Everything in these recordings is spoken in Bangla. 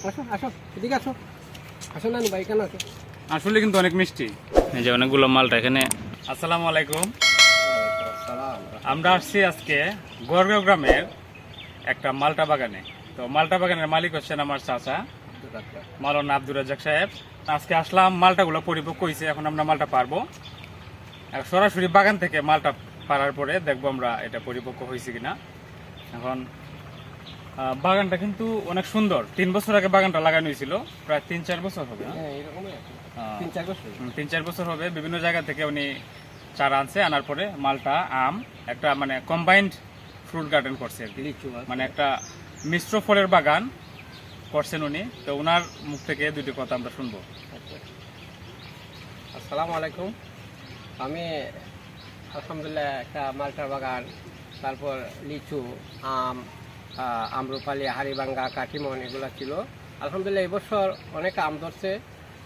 আসো আসো এদিকে আসো আসো নানু ভাই কেন আসো আসলে কিন্তু অনেক মিষ্টি। এই যে অনেকগুলো মালটা এখানে। আসসালামু আলাইকুম। আমরা আসছি আজকে গড়গাঁও গ্রামের একটা মালটা বাগানে। তো মালটা বাগানের মালিক হচ্ছেন আমার চাচা মাওলানা আব্দুর রাজ্জাক সাহেব। আজকে আসলাম, মালটাগুলো পরিপক্ক হয়েছে, এখন আমরা মালটা পারবো। আর সরাসরি বাগান থেকে মালটা পারার পরে দেখবো আমরা এটা পরিপক্ক হয়েছে কিনা। এখন বাগানটা কিন্তু অনেক সুন্দর। 3 বছর আগে বাগানটা লাগানো হয়েছিল, প্রায় 3-4 বছর হবে। তিন চার বছর হবে। বিভিন্ন জায়গা থেকে উনি চারা আনছে, আনার পরে মালটা আম একটা মানে কম্বাইন্ড ফ্রুট গার্ডেন করছে আর কি, মানে একটা মিশ্র ফলের বাগান করছেন উনি। তো ওনার মুখ থেকে দুটি কথা আমরা শুনবো। আসসালামু আলাইকুম। আমি আলহামদুলিল্লাহ একটা মালটার বাগান, তারপর লিচু, আম, আম্রপালি, হাড়িভাঙ্গা, কাঠিমন এগুলো ছিল। আলহামদুলিল্লাহ এবছর অনেক আম ধরছে।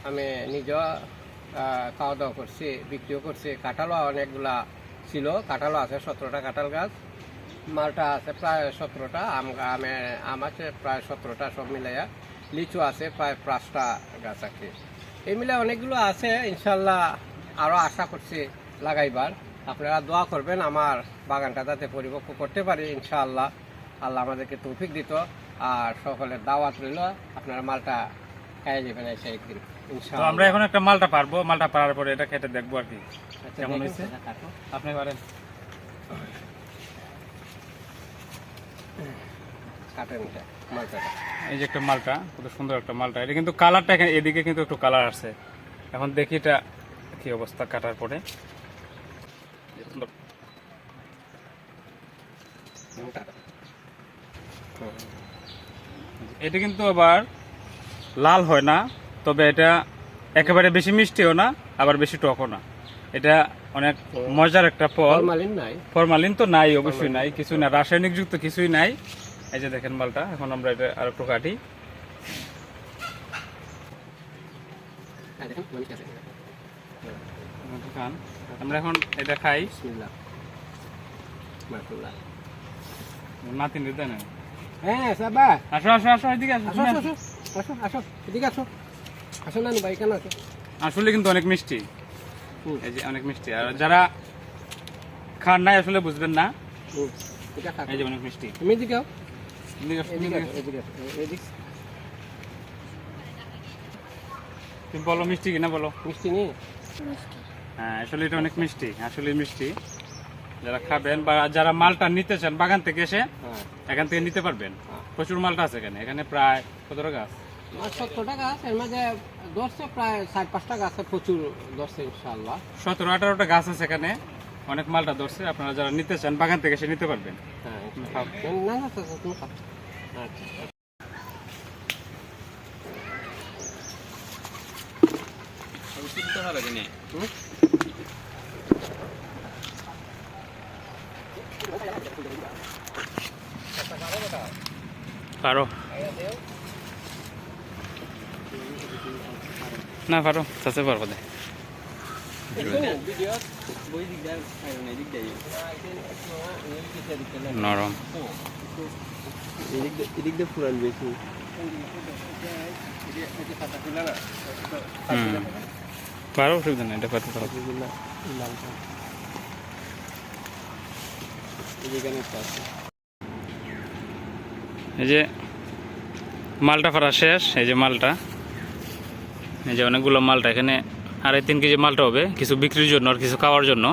আমি নিজেও খাওয়া দাওয়া করছি, বিক্রিও করছি। কাঁঠালও অনেকগুলা ছিল, কাঁঠালও আছে 17টা কাঁঠাল গাছ। মালটা আছে প্রায় 17টা, আম আছে প্রায় 17টা, সব মিলাইয়া। লিচু আছে প্রায় 5টা গাছ আছে। এই মিলে অনেকগুলো আছে, ইনশাল্লাহ আরও আশা করছি লাগাইবার। আপনারা দোয়া করবেন আমার বাগানটা যাতে পরিপক্ক করতে পারি ইনশাআল্লাহ। আল্লাহ আমাদেরকে তৌফিক দিত। আর সকলের দাওয়াত রইল, আপনারা মালটা খাইয়ে যাবেন এসে একদিন তো ইনশাআল্লাহ। আমরা এখন একটা মালটা পারবো, মালটা পারার পরে এটা খেতে দেখবো আর কি কেমন হয়েছে। আপনি পারেন, কাটেন মালটাটা। এই যে একটা মালটা, কত সুন্দর একটা মালটা। এটা কিন্তু কালারটা এখানে এদিকে কিন্তু একটু কালার আসছে। এখন দেখি এটা কি অবস্থা কাটার পরে। এটা কিন্তু আবার লাল হয় না, তবে এটা একেবারে বেশি মিষ্টিও না, আবার বেশি টকও না। এটা অনেক মজার একটা ফল। ফরমালিন নাই, ফরমালিন তো নাই, অবশ্যই নাই, কিছু না, রাসায়নিক যুক্ত কিছুই নাই। এই যে দেখেন মালটা। এখন আমরা এটা আর একটু কাটি। আমরা এখন এটা খাই। নাতিন দেন। হ্যাঁ সাবা, আসো আসো আসো, এদিকে আসো। আসো আসো আসো আসো এদিকে আসো আসো নানু ভাই কেন আসো। আসলে কিন্তু অনেক মিষ্টি, এই যে অনেক মিষ্টি। আর যারা খান নাই আসলে বুঝবেন না। এটা খা, এই যে অনেক মিষ্টি। তুমি এদিকে আও, এদিকে আসো, এদিকে এদিকে আসো, আসো। এদিকে আসো, এদিকে। তুমি বলো মিষ্টি কিনা বলো। মিষ্টি নেই? হ্যাঁ আসলে এটা অনেক মিষ্টি, আসলে মিষ্টি। যারা খাবেন বা যারা মালটা নিতে চান বাগান থেকে এসে হ্যাঁ, এখান থেকে নিতে পারবেন। প্রচুর মালটা আছে এখানে। এখানে প্রায় কতটা গাছ? 17টা গাছ, এর মাঝে ধরছে প্রায় 4-5টা গাছে প্রচুর ধরছে ইনশাআল্লাহ। 17-18টা গাছ আছে এখানে, অনেক মালটা ধরছে। আপনারা যারা নিতে চান বাগান থেকে এসে নিতে পারবেন। হ্যাঁ খাও। না না তুমি খাও। আচ্ছা পারো না, পারো চাষে পারবো দে। নরম এদিক দিয়ে ফুরান বেশি। পারো, অসুবিধা নেই, এটা পারতে পারো। এই যে মালটা ফারা শেষ। এই যে মালটা, এই যে অনেকগুলো মালটা এখানে। 2.5-3 কেজি মালটা হবে, কিছু বিক্রির জন্য আর কিছু খাওয়ার জন্য।